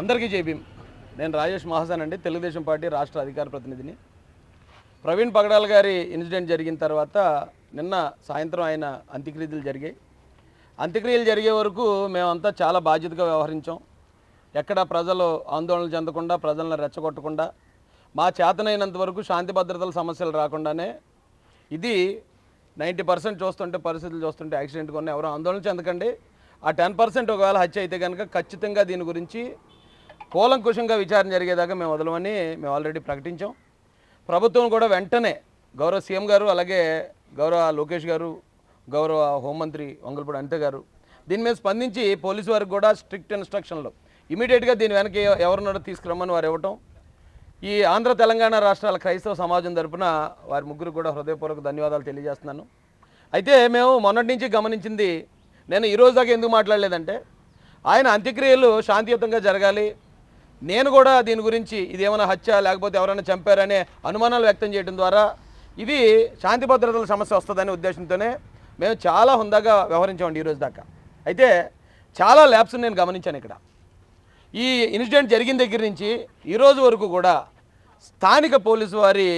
అందరికీ జై భీమ్. నేను రాజేష్ మహాజన్ అండి, తెలుగుదేశం పార్టీ రాష్ట్ర అధికార ప్రతినిధిని. ప్రవీణ్ పగడాల్ గారి ఇన్సిడెంట్ జరిగిన తర్వాత నిన్న సాయంత్రం ఆయన అంత్యక్రియలు జరిగాయి. అంత్యక్రియలు జరిగే వరకు మేమంతా చాలా బాధ్యతగా వ్యవహరించాం. ఎక్కడ ప్రజలు ఆందోళన చెందకుండా, ప్రజలను రెచ్చగొట్టకుండా, మా చేతనైనంత వరకు శాంతి భద్రతల సమస్యలు రాకుండానే, ఇది 90% చూస్తుంటే పరిస్థితులు చూస్తుంటే యాక్సిడెంట్ కొన్ని ఎవరు ఆందోళన చెందకండి. ఆ 10% ఒకవేళ హత్య అయితే కనుక ఖచ్చితంగా దీని గురించి కూలంకుషంగా విచారణ జరిగేదాకా మేము వదలమని మేము ఆల్రెడీ ప్రకటించాం. ప్రభుత్వం కూడా వెంటనే గౌరవ సీఎం గారు, అలాగే గౌరవ లోకేష్ గారు, గౌరవ హోంమంత్రి వంగలపూడి అనిత గారు దీని మీద స్పందించి పోలీసు వారికి కూడా స్ట్రిక్ట్ ఇన్స్ట్రక్షన్లు ఇమీడియట్గా దీని వెనక ఎవరున్నారో తీసుకురమ్మని వారు ఇవ్వటం. ఈ ఆంధ్ర తెలంగాణ రాష్ట్రాల క్రైస్తవ సమాజం తరపున వారి ముగ్గురు కూడా హృదయపూర్వక ధన్యవాదాలు తెలియజేస్తున్నాను. అయితే మేము మొన్నటి నుంచి గమనించింది, నేను ఈరోజు దాకా ఎందుకు మాట్లాడలేదంటే, ఆయన అంత్యక్రియలు శాంతియుతంగా జరగాలి, నేను కూడా దీని గురించి ఇదేమైనా హత్య లేకపోతే ఎవరైనా చంపారనే అనుమానాలు వ్యక్తం చేయడం ద్వారా ఇది శాంతి భద్రతల సమస్య వస్తుందనే ఉద్దేశంతోనే మేము చాలా హుందాగా వ్యవహరించామండి ఈరోజు దాకా. అయితే చాలా ల్యాబ్స్ నేను గమనించాను ఇక్కడ. ఈ ఇన్సిడెంట్ జరిగిన దగ్గర నుంచి ఈరోజు వరకు కూడా స్థానిక పోలీసు వారి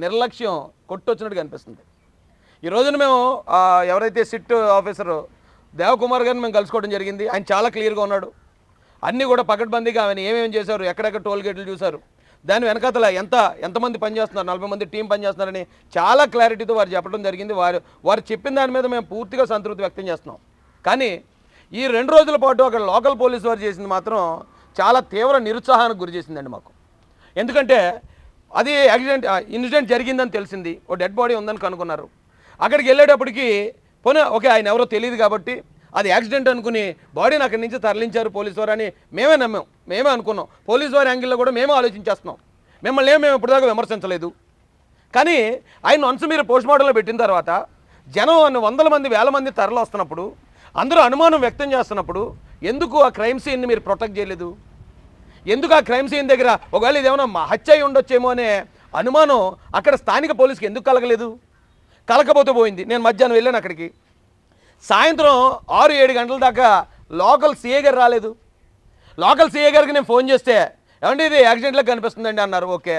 నిర్లక్ష్యం కొట్టొచ్చినట్టుగా అనిపిస్తుంది. ఈ రోజున మేము ఎవరైతే సిట్ ఆఫీసరు దేవకుమార్ గారిని మేము కలుసుకోవడం జరిగింది. ఆయన చాలా క్లియర్గా ఉన్నాడు. అన్నీ కూడా పకడ్బందీగా ఆయన ఏమేమి చేశారు, ఎక్కడెక్కడ టోల్ గేట్లు చూశారు, దాని వెనకాతల ఎంతమంది పనిచేస్తున్నారు, 40 మంది టీం పనిచేస్తున్నారని చాలా క్లారిటీతో వారు చెప్పడం జరిగింది. వారు చెప్పిన దాని మీద మేము పూర్తిగా సంతృప్తి వ్యక్తం చేస్తున్నాం. కానీ ఈ 2 రోజుల పాటు అక్కడ లోకల్ పోలీసు వారు చేసింది మాత్రం చాలా తీవ్ర నిరుత్సాహానికి గురి చేసిందండి మాకు. ఎందుకంటే అది ఇన్సిడెంట్ జరిగిందని తెలిసింది, ఓ డెడ్ బాడీ ఉందని కనుక్కున్నారు. అక్కడికి వెళ్ళేటప్పటికి పోనీ ఓకే, ఆయన ఎవరో తెలియదు కాబట్టి అది యాక్సిడెంట్ అనుకుని బాడీని అక్కడి నుంచి తరలించారు పోలీసు వారు అని మేమే నమ్మాం, మేమే అనుకున్నాం. పోలీసు వారి యాంగిల్లో కూడా మేమే ఆలోచించేస్తున్నాం. మిమ్మల్ని మేము ఇప్పటిదాకా విమర్శించలేదు. కానీ ఆయన వన్స్ మీరు పోస్ట్ మార్టంలో పెట్టిన తర్వాత జనం అన్ని 100 మంది 1000 మంది తరలి వస్తున్నప్పుడు, అందరూ అనుమానం వ్యక్తం చేస్తున్నప్పుడు ఎందుకు ఆ క్రైమ్ సీన్ని మీరు ప్రొటెక్ట్ చేయలేదు? ఎందుకు ఆ క్రైమ్ సీన్ దగ్గర ఒకవేళ ఇదేమన్నా హత్య అయి ఉండొచ్చేమో అనే అనుమానం అక్కడ స్థానిక పోలీసుకి ఎందుకు కలగలేదు? కలకపోతే పోయింది. నేను మధ్యాహ్నం వెళ్ళాను అక్కడికి, సాయంత్రం 6-7 గంటల దాకా లోకల్ సీఏ గారు రాలేదు. లోకల్ సీఏ గారికి నేను ఫోన్ చేస్తే, ఏమంటే ఇది యాక్సిడెంట్లో కనిపిస్తుందండి అన్నారు. ఓకే,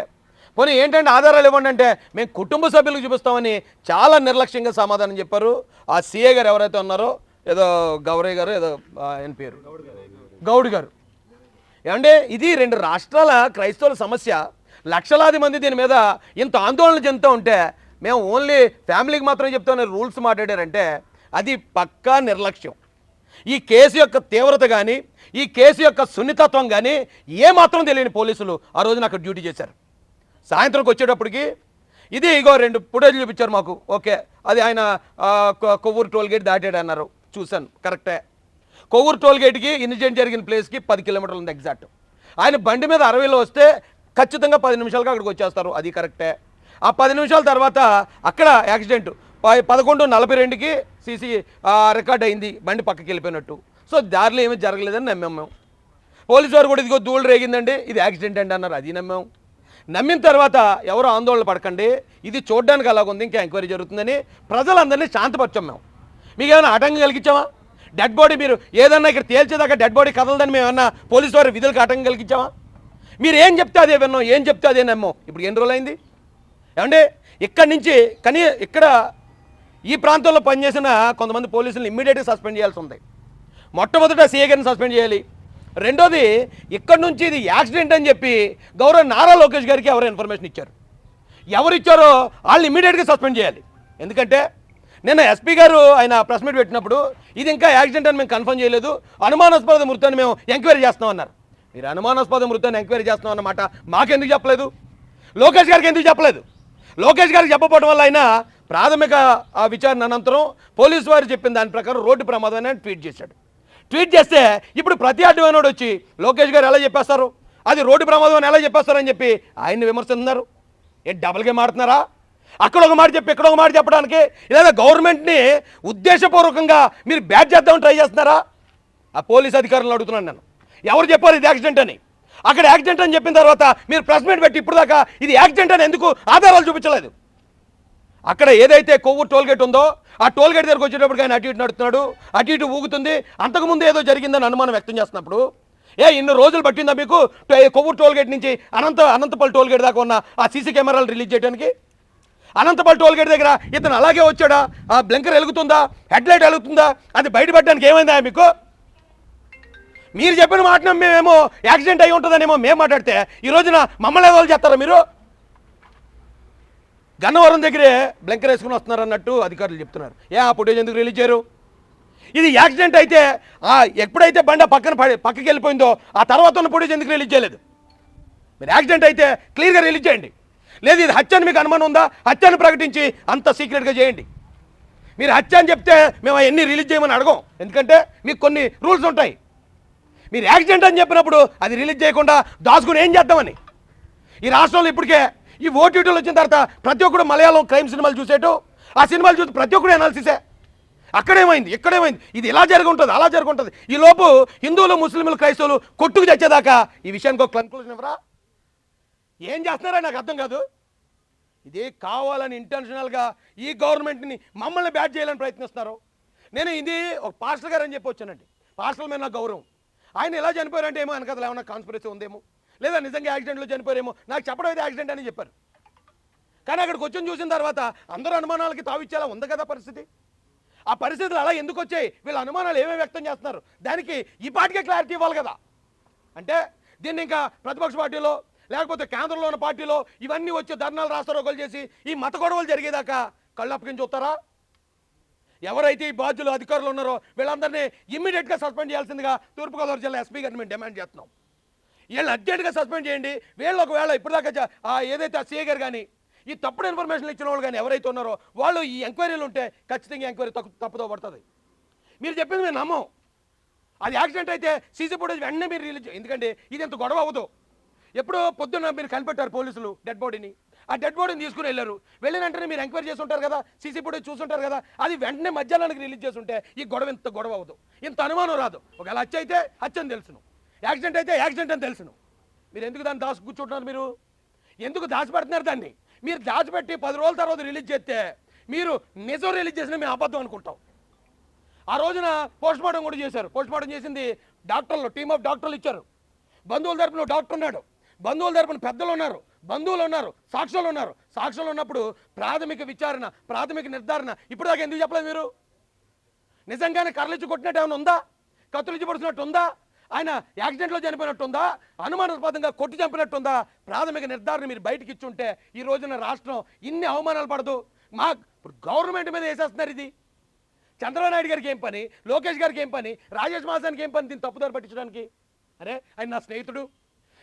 పోనీ ఏంటంటే ఆధారాలు ఇవ్వండి అంటే, మేము కుటుంబ సభ్యులకు చూపిస్తామని చాలా నిర్లక్ష్యంగా సమాధానం చెప్పారు. ఆ సీఏ గారు ఎవరైతే ఉన్నారో, ఏదో గౌరయ్య గారు, ఏదో ఆయన పేరు గౌడ్ గారు. ఏమంటే ఇది 2 రాష్ట్రాల క్రైస్తవుల సమస్య, లక్షలాది మంది దీని మీద ఇంత ఆందోళన చెందుతూ ఉంటే మేము ఓన్లీ ఫ్యామిలీకి మాత్రమే చెప్తామని రూల్స్ మాట్లాడారంటే అది పక్కా నిర్లక్ష్యం. ఈ కేసు యొక్క తీవ్రత కానీ, ఈ కేసు యొక్క సున్నితత్వం కానీ ఏమాత్రం తెలియని పోలీసులు ఆ రోజున అక్కడ డ్యూటీ చేశారు. సాయంత్రంకి వచ్చేటప్పటికి ఇది ఇగో 2 ఫుటేజ్లు చూపించారు మాకు. ఓకే, అది ఆయన కొవ్వూరు టోల్గేట్ దాటాడు అన్నారు. చూశాను, కరెక్టే. కొవ్వూరు టోల్గేట్కి ఇన్సిడెంట్ జరిగిన ప్లేస్కి 10 కిలోమీటర్లు ఉంది ఎగ్జాక్ట్. ఆయన బండి మీద 60లో వస్తే ఖచ్చితంగా 10 నిమిషాలుగా అక్కడికి వచ్చేస్తారు, అది కరెక్టే. ఆ 10 నిమిషాల తర్వాత అక్కడ యాక్సిడెంట్ 11:42కి సీసీ రికార్డ్ అయింది, బండి పక్కకి వెళ్ళిపోయినట్టు. సో దారిలో ఏమీ జరగలేదని నమ్మాం మేము. పోలీసు వారు కూడా ఇదిగో ధూళి రేగిందండి, ఇది యాక్సిడెంట్ అండి అన్నారు, అది నమ్మాం. నమ్మిన తర్వాత ఎవరు ఆందోళన పడకండి, ఇది చూడడానికి అలాగుంది, ఇంకా ఎంక్వైరీ జరుగుతుందని ప్రజలందరినీ శాంతపరచాం మేము. మీకు ఏమైనా ఆటంకం కలిగించామా? డెడ్ బాడీ మీరు ఏదన్నా ఇక్కడ తేల్చేదాకా డెడ్ బాడీ కదలదని మేము ఏమన్నా పోలీసు వారి విధులకు ఆటంకం కలిగించామా? మీరు ఏం చెప్తే అదే విన్నాం, ఏం చెప్తే అదే నమ్మాం. ఇప్పుడు ఎన్ని రోజులు అయింది? ఏమంటే ఇక్కడి నుంచి ఇక్కడ ఈ ప్రాంతంలో పనిచేసిన కొంతమంది పోలీసులను ఇమ్మీడియట్గా సస్పెండ్ చేయాల్సి ఉంది. మొట్టమొదట సీఏ గారిని సస్పెండ్ చేయాలి. రెండోది, ఇక్కడి నుంచి ఇది యాక్సిడెంట్ అని చెప్పి గౌరవ నారా లోకేష్ గారికి ఎవరు ఇన్ఫర్మేషన్ ఇచ్చారు, ఎవరు ఇచ్చారో వాళ్ళు ఇమ్మీడియట్గా సస్పెండ్ చేయాలి. ఎందుకంటే నిన్న ఎస్పీ గారు ఆయన ప్రెస్ మీట్ పెట్టినప్పుడు ఇది ఇంకా యాక్సిడెంట్ అని మేము కన్ఫర్మ్ చేయలేదు, అనుమానాస్పద మృతాన్ని మేము ఎంక్వైరీ చేస్తాం అన్నారు. మీరు అనుమానాస్పద మృతాన్ని ఎంక్వైరీ చేస్తాం అన్నమాట మాకెందుకు చెప్పలేదు? లోకేష్ గారికి ఎందుకు చెప్పలేదు? లోకేష్ గారికి చెప్పకపోవడం వల్ల ఆయన ప్రాథమిక విచారణ అనంతరం పోలీసు వారు చెప్పిన దాని ప్రకారం రోడ్డు ప్రమాదం అని ట్వీట్ చేశాడు. ట్వీట్ చేస్తే ఇప్పుడు ప్రతి అడ్డమైనోడు వచ్చి లోకేష్ గారు ఎలా చెప్పేస్తారు, అది రోడ్డు ప్రమాదం అని ఎలా చెప్పేస్తారని చెప్పి ఆయన్ని విమర్శిస్తున్నారు. డబుల్ గేమ్ ఆడుతున్నారా? అక్కడ ఒక మాట చెప్పి ఇక్కడ ఒక మాట చెప్పడానికి, లేదా గవర్నమెంట్ని ఉద్దేశపూర్వకంగా మీరు బ్యాట్ చేద్దామని ట్రై చేస్తున్నారా? ఆ పోలీస్ అధికారులను అడుగుతున్నాను నేను, ఎవరు చెప్పారు ఇది యాక్సిడెంట్ అని? అక్కడ యాక్సిడెంట్ అని చెప్పిన తర్వాత మీరు ప్రెస్ మీట్ పెట్టి ఇప్పుడు దాకా ఇది యాక్సిడెంట్ అని ఎందుకు ఆధారాలు చూపించలేదు? అక్కడ ఏదైతే కొవ్వూరు టోల్గేట్ ఉందో ఆ టోల్గేట్ దగ్గరకు వచ్చేటప్పుడు ఆయన అటు ఇటు నడుస్తున్నాడు, అటు ఇటు ఊగుతుంది. అంతకుముందు ఏదో జరిగిందని అనుమానం వ్యక్తం చేస్తున్నప్పుడు ఇన్ని రోజులు పట్టిందా మీకు కొవ్వూరు టోల్గేట్ నుంచి అనంతపల్లి టోల్గేట్ దాకా ఉన్న ఆ సీసీ కెమెరాలు రిలీజ్ చేయడానికి? అనంతపల్లి టోల్గేట్ దగ్గర ఇతను అలాగే వచ్చాడా? ఆ బ్లింకర్ వెలుగుతుందా, హెడ్లైట్ వెలుగుతుందా, అది బయటపడడానికి ఏమైందా మీకు? మీరు చెప్పిన మాట మేమేమో యాక్సిడెంట్ అయి ఉంటుందనేమో మేము మాట్లాడితే ఈ రోజున మమ్మల్ని ఏదో చేస్తారా మీరు? గన్నవరం దగ్గరే బ్లింకర్ వేసుకుని వస్తున్నారు అన్నట్టు అధికారులు చెప్తున్నారు. ఆ ఫుటేజ్ ఎందుకు రిలీజ్ చేయరు? ఇది యాక్సిడెంట్ అయితే ఎప్పుడైతే బండ పక్కకి వెళ్ళిపోయిందో ఆ తర్వాత ఉన్న ఫుటేజ్ ఎందుకు రిలీజ్ చేయలేదు? మీరు యాక్సిడెంట్ అయితే క్లియర్గా రిలీజ్ చేయండి. లేదు ఇది హత్య అని మీకు అనుమానం ఉందా, హత్యను ప్రకటించి అంత సీక్రెట్గా చేయండి. మీరు హత్య అని చెప్తే మేము అవన్నీ రిలీజ్ చేయమని అడగం, ఎందుకంటే మీకు కొన్ని రూల్స్ ఉంటాయి. మీరు యాక్సిడెంట్ అని చెప్పినప్పుడు అది రిలీజ్ చేయకుండా దాచుకుని ఏం చేద్దామని? ఈ రాష్ట్రంలో ఇప్పటికే ఈ ఓటీటీలు వచ్చిన తర్వాత ప్రతి ఒక్కరు మలయాళం క్రైమ్ సినిమాలు చూసేటు, ఆ సినిమాలు చూసి ప్రతి ఒక్కరు అనాలిసిసే. అక్కడేమైంది, ఇక్కడేమైంది, ఇది ఇలా జరుగుంటుంది, అలా జరుగుంటుంది. ఈ లోపు హిందువులు, ముస్లింలు, క్రైస్తవులు కొట్టుకు చచ్చేదాకా ఈ విషయానికి ఒక కన్క్లూజన్ ఇవ్వరా? ఏం చేస్తున్నారో నాకు అర్థం కాదు. ఇది కావాలని ఇంటెన్షనల్గా ఈ గవర్నమెంట్ని మమ్మల్ని బ్యాట్ చేయాలని ప్రయత్నిస్తున్నారు. నేను ఇది ఒక పాస్టర్ గారు అని చెప్పి వచ్చానండి. పాస్టర్ మీద నాకు గౌరవం. ఆయన ఎలా చనిపోయారంటే ఏమో వెనకాల ఏమన్నా కాన్స్పిరసీ ఉందేమో, లేదా నిజంగా యాక్సిడెంట్లో చనిపోయారేమో. నాకు చెప్పడం అయితే యాక్సిడెంట్ అని చెప్పారు. కానీ అక్కడికి వచ్చి చూసిన తర్వాత అందరూ అనుమానాలకి తావిచ్చేలా ఉంది కదా పరిస్థితి. ఆ పరిస్థితులు అలా ఎందుకు వచ్చాయి, వీళ్ళ అనుమానాలు ఏమేమి వ్యక్తం చేస్తున్నారు, దానికి ఈ పార్టీకే క్లారిటీ ఇవ్వాలి కదా. అంటే దీన్ని ఇంకా ప్రతిపక్ష పార్టీలో లేకపోతే కేంద్రంలో ఉన్న పార్టీలో ఇవన్నీ వచ్చి ధర్నాలు రాస్తారోకలు చేసి ఈ మత గొడవలు జరిగేదాకా కళ్ళు అప్పగించి చూస్తారా? ఎవరైతే ఈ బాధ్యులు అధికారులు ఉన్నారో వీళ్ళందరినీ ఇమ్మీడియట్గా సస్పెండ్ చేయాల్సిందిగా తూర్పుగోదావరి జిల్లా ఎస్పీ గారిని మేము డిమాండ్ చేస్తున్నాం. వీళ్ళని అర్జెంట్గా సస్పెండ్ చేయండి. వీళ్ళు ఒకవేళ ఇప్పటిదాకా ఏదైతే ఆ సీఏ గారు కానీ ఈ తప్పుడు ఇన్ఫర్మేషన్ ఇచ్చిన వాళ్ళు కానీ ఎవరైతే ఉన్నారో వాళ్ళు ఈ ఎంక్వైరీలు ఉంటే ఖచ్చితంగా ఎంక్వైరీ తప్పుదో పడుతుంది. మీరు చెప్పింది మేము నమ్మం. అది యాక్సిడెంట్ అయితే సీసీ ఫుటేజ్ వెంటనే మీరు రిలీజ్, ఎందుకంటే ఇది ఎంత గొడవ అవ్వదు. ఎప్పుడో పొద్దున్న మీరు కనిపెట్టారు పోలీసులు డెడ్ బాడీని, ఆ డెడ్ బాడీని తీసుకుని వెళ్ళారు. వెళ్ళిన వెంటనే మీరు ఎంక్వైరీ చేసి ఉంటారు కదా, సీసీ ఫుటేజ్ చూసుంటారు కదా, అది వెంటనే మధ్యాహ్నానికి రిలీజ్ చేసి ఉంటే ఈ గొడవ ఇంత గొడవ అవ్వదు, ఇంత అనుమానం రాదు. ఒకవేళ హత్య అయితే హత్య అని తెలుసును, యాక్సిడెంట్ అయితే యాక్సిడెంట్ అని తెలుసును. మీరు ఎందుకు దాన్ని దాచి కూర్చుంటున్నారు? మీరు ఎందుకు దాచిపెడుతున్నారు దాన్ని? మీరు దాచిపెట్టి 10 రోజుల తర్వాత రిలీజ్ చేస్తే మీరు నిజం రిలీజ్ చేసిన మేము అబద్ధం అనుకుంటాం. ఆ రోజున పోస్ట్ మార్టం కూడా చేశారు. పోస్ట్ మార్టం చేసింది డాక్టర్లు, టీమ్ ఆఫ్ డాక్టర్లు ఇచ్చారు. బంధువుల తరపున డాక్టర్ ఉన్నాడు, బంధువుల తరపున పెద్దలు ఉన్నారు, బంధువులు ఉన్నారు, సాక్షులు ఉన్నారు. సాక్షులు ఉన్నప్పుడు ప్రాథమిక విచారణ, ప్రాథమిక నిర్ధారణ ఇప్పుడు దాకా ఎందుకు చెప్పలేదు మీరు? నిజంగానే కర్రలిచ్చి కొట్టినట్టు ఏమైనా ఉందా? కత్తులిచ్చి పొడిచినట్టు ఉందా? ఆయన యాక్సిడెంట్లో చనిపోయినట్టుందా? అనుమానాస్పదంగా కొట్టి చంపినట్టుందా? ప్రాథమిక నిర్ధారణ మీరు బయటకి ఇచ్చుంటే ఈ రోజున రాష్ట్రం ఇన్ని అవమానాలు పడదు. మా గవర్నమెంట్ మీద వేసేస్తున్నారు. ఇది చంద్రబాబు నాయుడు గారికి ఏం పని, లోకేష్ గారికి ఏం పని, రాజేష్ మాసానికి ఏం పని దీన్ని తప్పుదారి పట్టించడానికి? అరే ఆయన నా స్నేహితుడు,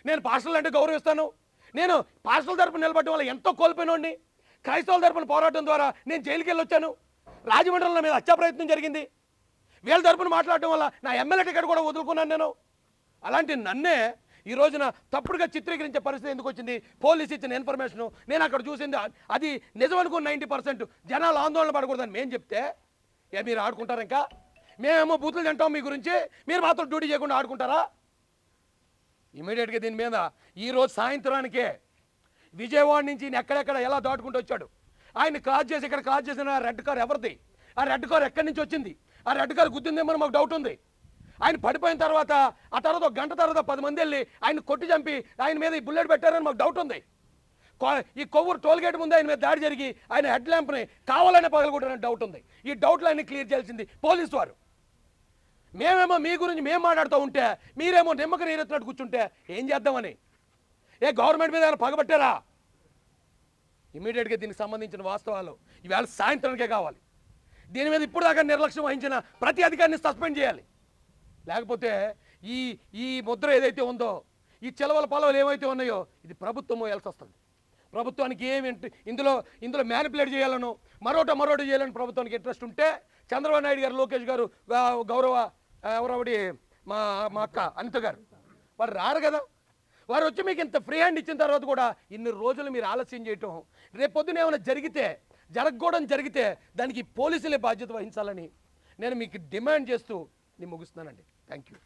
నేను పాస్టర్లు అంటే గౌరవిస్తాను. నేను పాస్టర్ల తరపున నిలబడడం వల్ల ఎంతో కోల్పోయినోడిని. క్రైస్తవుల తరపున పోరాటం ద్వారా నేను జైలుకి వెళ్ళి వచ్చాను. రాజమండ్రిలో మీద హత్యా ప్రయత్నం జరిగింది. వీళ్ళ తరపున మాట్లాడటం వల్ల నా ఎమ్మెల్యే టికెట్ కూడా వదులుకున్నాను నేను. అలాంటి నన్నే ఈ రోజున తప్పుడుగా చిత్రీకరించే పరిస్థితి ఎందుకు వచ్చింది? పోలీసు ఇచ్చిన ఇన్ఫర్మేషను నేను అక్కడ చూసింది అది నిజం అనుకున్న 90% జనాలు ఆందోళన పడకూడదని మేము చెప్తే మీరు ఆడుకుంటారు. ఇంకా మేమేమో బూతులు తింటాం మీ గురించి, మీరు మాత్రం డ్యూటీ చేయకుండా ఆడుకుంటారా? ఇమీడియట్గా దీని మీద ఈరోజు సాయంత్రానికే విజయవాడ నుంచి ఎక్కడెక్కడ ఎలా దాటుకుంటూ వచ్చాడు, ఆయన క్రాస్ చేసి ఇక్కడ క్రాస్ చేసిన రెడ్ కార్ ఎవరిది, ఆ రెడ్ కార్ ఎక్కడి నుంచి వచ్చింది, ఆ రెడ్ కార్ గుద్దిందేమో మాకు డౌట్ ఉంది. ఆయన పడిపోయిన తర్వాత ఆ తర్వాత ఒక గంట తర్వాత 10 మంది వెళ్ళి ఆయన కొట్టి చంపి ఆయన మీద ఈ బుల్లెట్ పెట్టారని మాకు డౌట్ ఉంది. ఈ కొవ్వూరు టోల్గేట్ ముందు ఆయన మీద దాడి జరిగి ఆయన హెడ్ ల్యాంప్ని కావాలనే పగలగొట్టారని డౌట్ ఉంది. ఈ డౌట్లు అన్ని క్లియర్ చేయాల్సింది పోలీసు వారు. మేమేమో మీ గురించి మేము మాట్లాడుతూ ఉంటే మీరేమో నిమ్మక నీరెత్తినట్టు కూర్చుంటే ఏం చేద్దామని? గవర్నమెంట్ మీద ఏమైనా పగబట్టారా? ఇమీడియట్గా దీనికి సంబంధించిన వాస్తవాలు ఈవేళ సాయంత్రానికే కావాలి. దీని మీద ఇప్పుడు దాకా నిర్లక్ష్యం వహించిన ప్రతి అధికారిని సస్పెండ్ చేయాలి. లేకపోతే ఈ ముద్ర ఏదైతే ఉందో, ఈ చెలవల పొలవలు ఏవైతే ఉన్నాయో ఇది ప్రభుత్వం మోయాల్సి వస్తుంది. ప్రభుత్వానికి ఏమి ఇందులో మ్యానిపులేట్ చేయాలను, మరోటి చేయాలని ప్రభుత్వానికి ఇంట్రెస్ట్ ఉంటే చంద్రబాబు నాయుడు గారు, లోకేష్ గారు, గౌరవ ఎవరవడి మా అక్క అనిత గారు వారు రారు కదా. వారు వచ్చి మీకు ఇంత ఫ్రీ హ్యాండ్ ఇచ్చిన తర్వాత కూడా ఇన్ని రోజులు మీరు ఆలస్యం చేయటం, రేపొద్దున ఏమైనా జరగకూడని జరిగితే దానికి పోలీసులే బాధ్యత వహించాలని నేను మీకు డిమాండ్ చేస్తూ నేను ముగిస్తున్నానండి. Thank you.